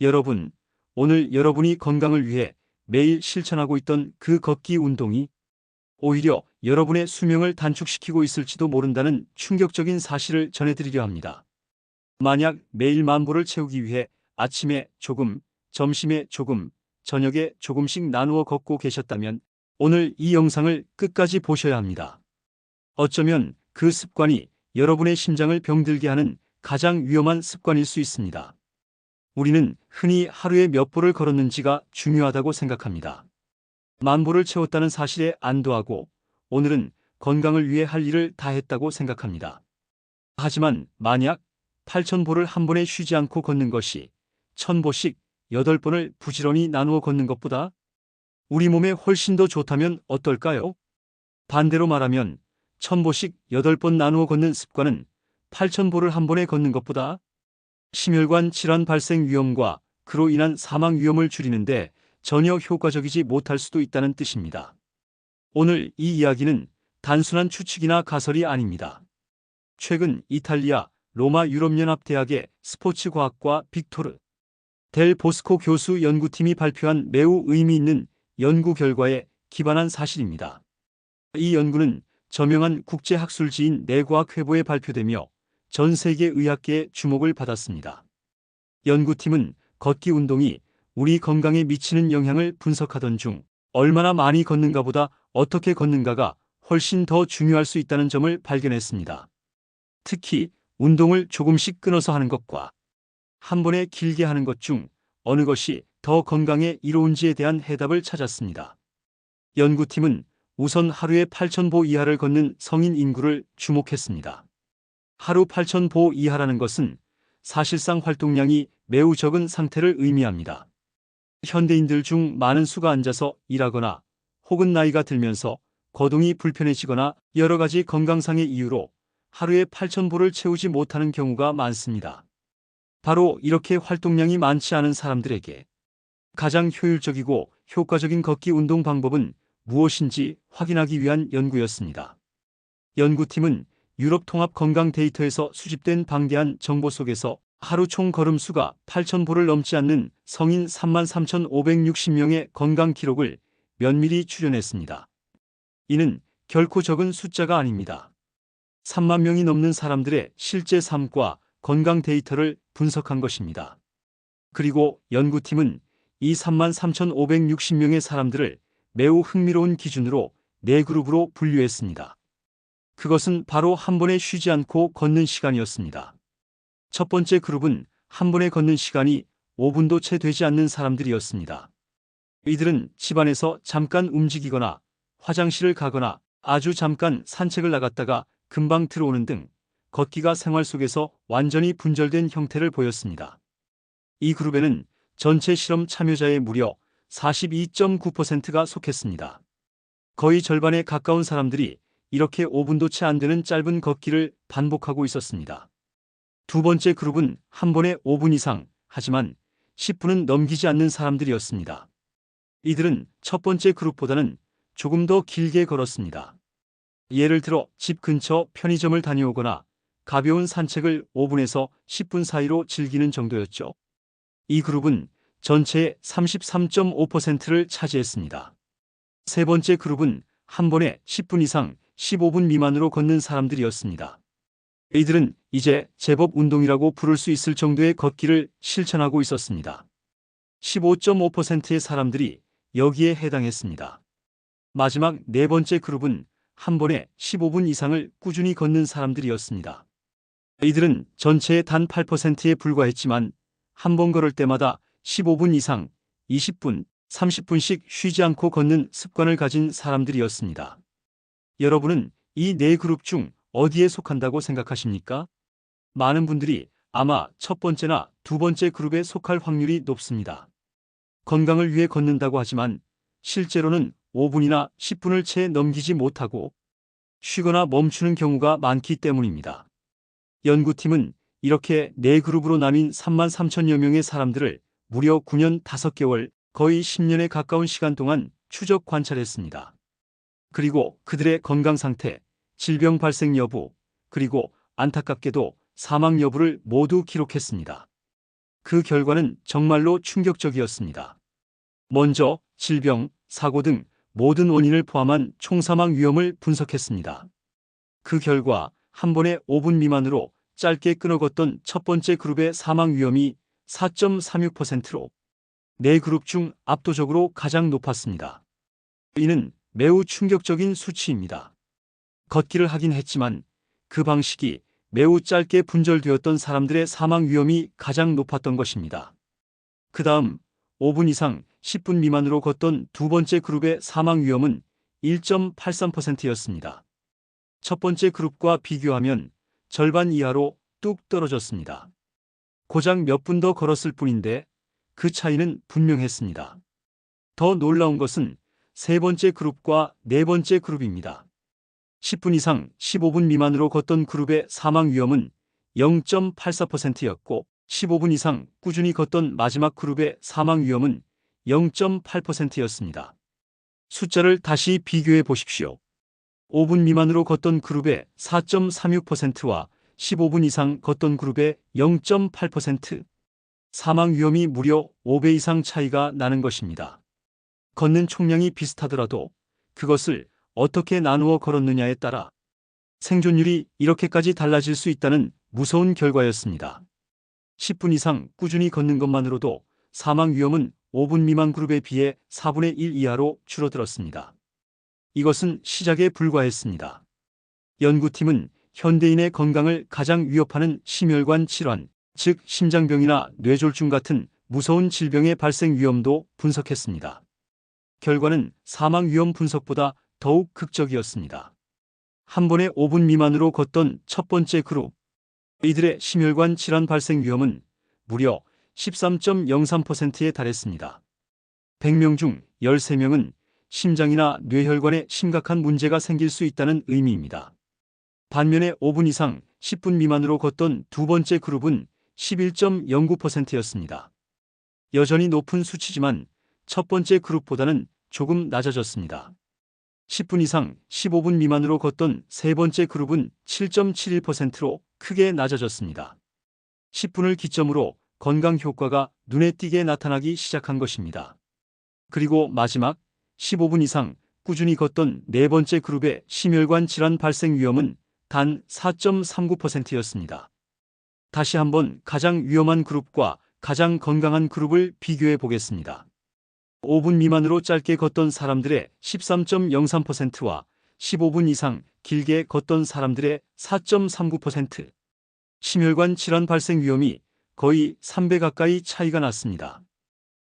여러분, 오늘 여러분이 건강을 위해 매일 실천하고 있던 그 걷기 운동이 오히려 여러분의 수명을 단축시키고 있을지도 모른다는 충격적인 사실을 전해드리려 합니다. 만약 매일 만보를 채우기 위해 아침에 조금, 점심에 조금, 저녁에 조금씩 나누어 걷고 계셨다면 오늘 이 영상을 끝까지 보셔야 합니다. 어쩌면 그 습관이 여러분의 심장을 병들게 하는 가장 위험한 습관일 수 있습니다. 우리는 흔히 하루에 몇 보를 걸었는지가 중요하다고 생각합니다. 만보를 채웠다는 사실에 안도하고 오늘은 건강을 위해 할 일을 다 했다고 생각합니다. 하지만 만약 8,000보를 한 번에 쉬지 않고 걷는 것이 1,000보씩 8번을 부지런히 나누어 걷는 것보다 우리 몸에 훨씬 더 좋다면 어떨까요? 반대로 말하면 1,000보씩 8번 나누어 걷는 습관은 8,000보를 한 번에 걷는 것보다 심혈관 질환 발생 위험과 그로 인한 사망 위험을 줄이는데 전혀 효과적이지 못할 수도 있다는 뜻입니다. 오늘 이 이야기는 단순한 추측이나 가설이 아닙니다. 최근 이탈리아 로마 유럽연합대학의 스포츠과학과 빅토르 델 보스코 교수 연구팀이 발표한 매우 의미 있는 연구 결과에 기반한 사실입니다. 이 연구는 저명한 국제학술지인 내과학회보에 발표되며 전 세계 의학계의 주목을 받았습니다. 연구팀은 걷기 운동이 우리 건강에 미치는 영향을 분석하던 중 얼마나 많이 걷는가보다 어떻게 걷는가가 훨씬 더 중요할 수 있다는 점을 발견했습니다. 특히 운동을 조금씩 끊어서 하는 것과 한 번에 길게 하는 것 중 어느 것이 더 건강에 이로운지에 대한 해답을 찾았습니다. 연구팀은 우선 하루에 8,000보 이하를 걷는 성인 인구를 주목했습니다. 하루 8,000보 이하라는 것은 사실상 활동량이 매우 적은 상태를 의미합니다. 현대인들 중 많은 수가 앉아서 일하거나 혹은 나이가 들면서 거동이 불편해지거나 여러 가지 건강상의 이유로 하루에 8,000보를 채우지 못하는 경우가 많습니다. 바로 이렇게 활동량이 많지 않은 사람들에게 가장 효율적이고 효과적인 걷기 운동 방법은 무엇인지 확인하기 위한 연구였습니다. 연구팀은 유럽 통합 건강 데이터에서 수집된 방대한 정보 속에서 하루 총 걸음수가 8,000보를 넘지 않는 성인 33,560명의 건강 기록을 면밀히 출연했습니다. 이는 결코 적은 숫자가 아닙니다. 3만 명이 넘는 사람들의 실제 삶과 건강 데이터를 분석한 것입니다. 그리고 연구팀은 이 33,560명의 사람들을 매우 흥미로운 기준으로 4그룹으로 분류했습니다. 그것은 바로 한 번에 쉬지 않고 걷는 시간이었습니다. 첫 번째 그룹은 한 번에 걷는 시간이 5분도 채 되지 않는 사람들이었습니다. 이들은 집안에서 잠깐 움직이거나 화장실을 가거나 아주 잠깐 산책을 나갔다가 금방 들어오는 등 걷기가 생활 속에서 완전히 분절된 형태를 보였습니다. 이 그룹에는 전체 실험 참여자의 무려 42.9%가 속했습니다. 거의 절반에 가까운 사람들이 이렇게 5분도 채 안 되는 짧은 걷기를 반복하고 있었습니다. 두 번째 그룹은 한 번에 5분 이상, 하지만 10분은 넘기지 않는 사람들이었습니다. 이들은 첫 번째 그룹보다는 조금 더 길게 걸었습니다. 예를 들어 집 근처 편의점을 다녀오거나 가벼운 산책을 5분에서 10분 사이로 즐기는 정도였죠. 이 그룹은 전체의 33.5%를 차지했습니다. 세 번째 그룹은 한 번에 10분 이상 15분 미만으로 걷는 사람들이었습니다. 이들은 이제 제법 운동이라고 부를 수 있을 정도의 걷기를 실천하고 있었습니다. 15.5%의 사람들이 여기에 해당했습니다. 마지막 네 번째 그룹은 한 번에 15분 이상을 꾸준히 걷는 사람들이었습니다. 이들은 전체의 단 8%에 불과했지만 한 번 걸을 때마다 15분 이상, 20분, 30분씩 쉬지 않고 걷는 습관을 가진 사람들이었습니다. 여러분은 이 네 그룹 중 어디에 속한다고 생각하십니까? 많은 분들이 아마 첫 번째나 두 번째 그룹에 속할 확률이 높습니다. 건강을 위해 걷는다고 하지만 실제로는 5분이나 10분을 채 넘기지 못하고 쉬거나 멈추는 경우가 많기 때문입니다. 연구팀은 이렇게 네 그룹으로 나뉜 33,000여 명의 사람들을 무려 9년 5개월, 거의 10년에 가까운 시간 동안 추적 관찰했습니다. 그리고 그들의 건강 상태, 질병 발생 여부, 그리고 안타깝게도 사망 여부를 모두 기록했습니다. 그 결과는 정말로 충격적이었습니다. 먼저 질병, 사고 등 모든 원인을 포함한 총사망 위험을 분석했습니다. 그 결과 한 번에 5분 미만으로 짧게 끊어 걷던 첫 번째 그룹의 사망 위험이 4.36%로 네 그룹 중 압도적으로 가장 높았습니다. 이는 매우 충격적인 수치입니다. 걷기를 하긴 했지만 그 방식이 매우 짧게 분절되었던 사람들의 사망 위험이 가장 높았던 것입니다. 그 다음 5분 이상 10분 미만으로 걷던 두 번째 그룹의 사망 위험은 1.83%였습니다. 첫 번째 그룹과 비교하면 절반 이하로 뚝 떨어졌습니다. 고작 몇 분 더 걸었을 뿐인데 그 차이는 분명했습니다. 더 놀라운 것은 세 번째 그룹과 네 번째 그룹입니다. 10분 이상 15분 미만으로 걷던 그룹의 사망 위험은 0.84%였고 15분 이상 꾸준히 걷던 마지막 그룹의 사망 위험은 0.8%였습니다. 숫자를 다시 비교해 보십시오. 5분 미만으로 걷던 그룹의 4.36%와 15분 이상 걷던 그룹의 0.8%, 사망 위험이 무려 5배 이상 차이가 나는 것입니다. 걷는 총량이 비슷하더라도 그것을 어떻게 나누어 걸었느냐에 따라 생존율이 이렇게까지 달라질 수 있다는 무서운 결과였습니다. 10분 이상 꾸준히 걷는 것만으로도 사망 위험은 5분 미만 그룹에 비해 4분의 1 이하로 줄어들었습니다. 이것은 시작에 불과했습니다. 연구팀은 현대인의 건강을 가장 위협하는 심혈관 질환, 즉 심장병이나 뇌졸중 같은 무서운 질병의 발생 위험도 분석했습니다. 결과는 사망 위험 분석보다 더욱 극적이었습니다. 한 번에 5분 미만으로 걷던 첫 번째 그룹, 이들의 심혈관 질환 발생 위험은 무려 13.03%에 달했습니다. 100명 중 13명은 심장이나 뇌혈관에 심각한 문제가 생길 수 있다는 의미입니다. 반면에 5분 이상 10분 미만으로 걷던 두 번째 그룹은 11.09%였습니다. 여전히 높은 수치지만 첫 번째 그룹보다는 조금 낮아졌습니다. 10분 이상 15분 미만으로 걷던 세 번째 그룹은 7.71%로 크게 낮아졌습니다. 10분을 기점으로 건강 효과가 눈에 띄게 나타나기 시작한 것입니다. 그리고 마지막 15분 이상 꾸준히 걷던 네 번째 그룹의 심혈관 질환 발생 위험은 단 4.39%였습니다. 다시 한번 가장 위험한 그룹과 가장 건강한 그룹을 비교해 보겠습니다. 5분 미만으로 짧게 걷던 사람들의 13.03%와 15분 이상 길게 걷던 사람들의 4.39%, 심혈관 질환 발생 위험이 거의 3배 가까이 차이가 났습니다.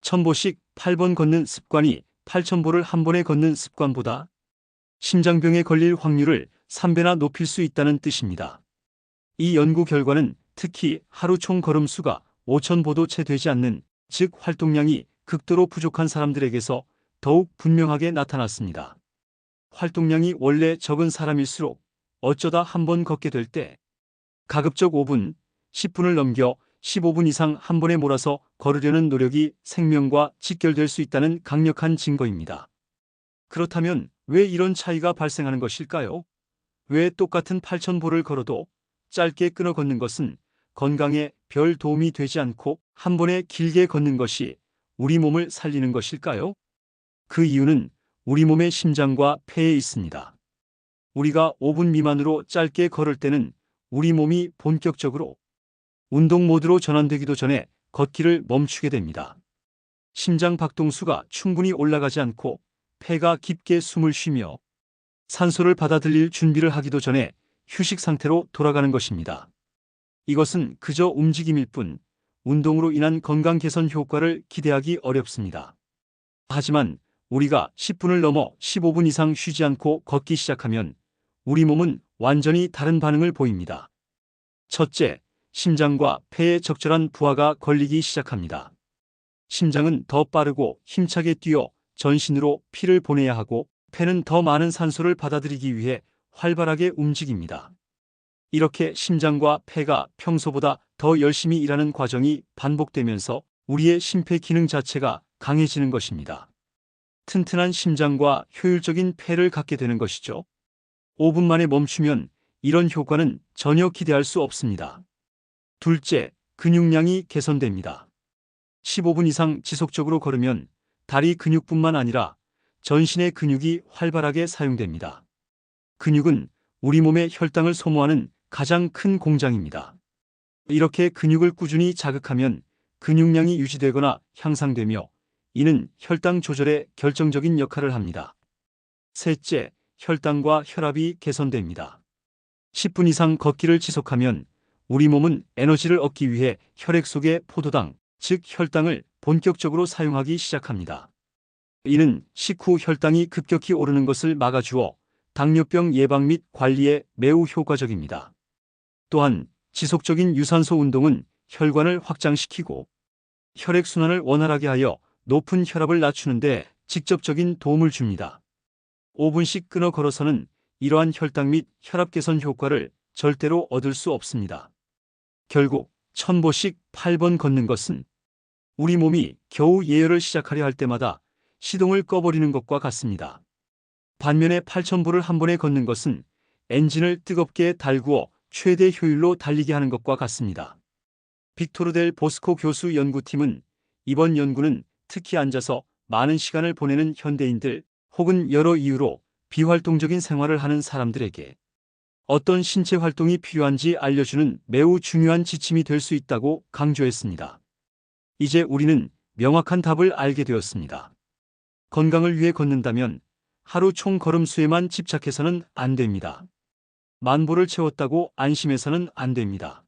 1000보씩 8번 걷는 습관이 8000보를 한 번에 걷는 습관보다 심장병에 걸릴 확률을 3배나 높일 수 있다는 뜻입니다. 이 연구 결과는 특히 하루 총 걸음수가 5000보도 채 되지 않는, 즉 활동량이 극도로 부족한 사람들에게서 더욱 분명하게 나타났습니다. 활동량이 원래 적은 사람일수록 어쩌다 한 번 걷게 될 때 가급적 5분, 10분을 넘겨 15분 이상 한 번에 몰아서 걸으려는 노력이 생명과 직결될 수 있다는 강력한 증거입니다. 그렇다면 왜 이런 차이가 발생하는 것일까요? 왜 똑같은 8000보를 걸어도 짧게 끊어 걷는 것은 건강에 별 도움이 되지 않고 한 번에 길게 걷는 것이 우리 몸을 살리는 것일까요? 그 이유는 우리 몸의 심장과 폐에 있습니다. 우리가 5분 미만으로 짧게 걸을 때는 우리 몸이 본격적으로 운동 모드로 전환되기도 전에 걷기를 멈추게 됩니다. 심장 박동수가 충분히 올라가지 않고 폐가 깊게 숨을 쉬며 산소를 받아들일 준비를 하기도 전에 휴식 상태로 돌아가는 것입니다. 이것은 그저 움직임일 뿐 운동으로 인한 건강 개선 효과를 기대하기 어렵습니다. 하지만 우리가 10분을 넘어 15분 이상 쉬지 않고 걷기 시작하면 우리 몸은 완전히 다른 반응을 보입니다. 첫째, 심장과 폐에 적절한 부하가 걸리기 시작합니다. 심장은 더 빠르고 힘차게 뛰어 전신으로 피를 보내야 하고 폐는 더 많은 산소를 받아들이기 위해 활발하게 움직입니다. 이렇게 심장과 폐가 평소보다 더 열심히 일하는 과정이 반복되면서 우리의 심폐 기능 자체가 강해지는 것입니다. 튼튼한 심장과 효율적인 폐를 갖게 되는 것이죠. 5분 만에 멈추면 이런 효과는 전혀 기대할 수 없습니다. 둘째, 근육량이 개선됩니다. 15분 이상 지속적으로 걸으면 다리 근육뿐만 아니라 전신의 근육이 활발하게 사용됩니다. 근육은 우리 몸의 혈당을 소모하는 가장 큰 공장입니다. 이렇게 근육을 꾸준히 자극하면 근육량이 유지되거나 향상되며 이는 혈당 조절에 결정적인 역할을 합니다. 셋째, 혈당과 혈압이 개선됩니다. 10분 이상 걷기를 지속하면 우리 몸은 에너지를 얻기 위해 혈액 속의 포도당, 즉 혈당을 본격적으로 사용하기 시작합니다. 이는 식후 혈당이 급격히 오르는 것을 막아주어 당뇨병 예방 및 관리에 매우 효과적입니다. 또한 지속적인 유산소 운동은 혈관을 확장시키고 혈액순환을 원활하게 하여 높은 혈압을 낮추는 데 직접적인 도움을 줍니다. 5분씩 끊어 걸어서는 이러한 혈당 및 혈압 개선 효과를 절대로 얻을 수 없습니다. 결국 1000보씩 8번 걷는 것은 우리 몸이 겨우 예열을 시작하려 할 때마다 시동을 꺼버리는 것과 같습니다. 반면에 8000보를 한 번에 걷는 것은 엔진을 뜨겁게 달구어 최대 효율로 달리게 하는 것과 같습니다. 빅토르 델 보스코 교수 연구팀은 이번 연구는 특히 앉아서 많은 시간을 보내는 현대인들 혹은 여러 이유로 비활동적인 생활을 하는 사람들에게 어떤 신체 활동이 필요한지 알려주는 매우 중요한 지침이 될 수 있다고 강조했습니다. 이제 우리는 명확한 답을 알게 되었습니다. 건강을 위해 걷는다면 하루 총 걸음 수에만 집착해서는 안 됩니다. 10,000보를 채웠다고 안심해서는 안 됩니다.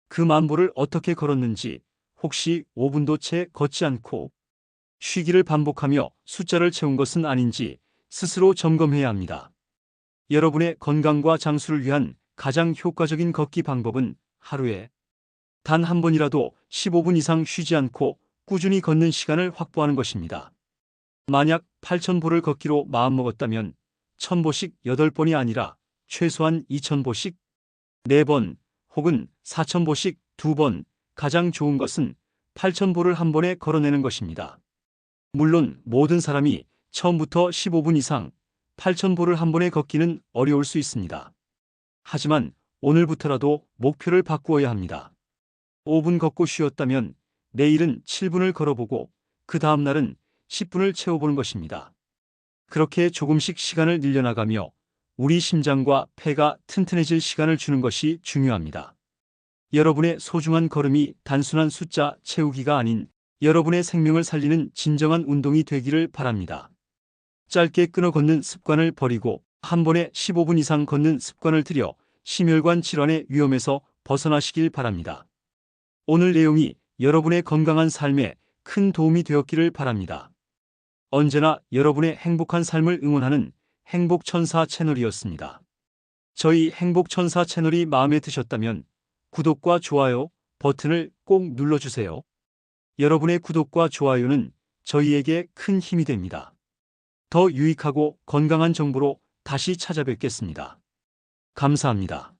그 10,000보를 어떻게 걸었는지 혹시 5분도 채 걷지 않고 쉬기를 반복하며 숫자를 채운 것은 아닌지 스스로 점검해야 합니다. 여러분의 건강과 장수를 위한 가장 효과적인 걷기 방법은 하루에 단 한 번이라도 15분 이상 쉬지 않고 꾸준히 걷는 시간을 확보하는 것입니다. 만약 8000보를 걷기로 마음먹었다면 1000보씩 8번이 아니라 최소한 2000보씩 4번 혹은 4000보씩 2번, 가장 좋은 것은 8000보를 한 번에 걸어내는 것입니다. 물론 모든 사람이 처음부터 15분 이상 8000보를 한 번에 걷기는 어려울 수 있습니다. 하지만 오늘부터라도 목표를 바꾸어야 합니다. 5분 걷고 쉬었다면 내일은 7분을 걸어보고 그 다음 날은 10분을 채워보는 것입니다. 그렇게 조금씩 시간을 늘려나가며 우리 심장과 폐가 튼튼해질 시간을 주는 것이 중요합니다. 여러분의 소중한 걸음이 단순한 숫자 채우기가 아닌 여러분의 생명을 살리는 진정한 운동이 되기를 바랍니다. 짧게 끊어 걷는 습관을 버리고 한 번에 15분 이상 걷는 습관을 들여 심혈관 질환의 위험에서 벗어나시길 바랍니다. 오늘 내용이 여러분의 건강한 삶에 큰 도움이 되었기를 바랍니다. 언제나 여러분의 행복한 삶을 응원하는 행복천사 채널이었습니다. 저희 행복천사 채널이 마음에 드셨다면 구독과 좋아요 버튼을 꼭 눌러주세요. 여러분의 구독과 좋아요는 저희에게 큰 힘이 됩니다. 더 유익하고 건강한 정보로 다시 찾아뵙겠습니다. 감사합니다.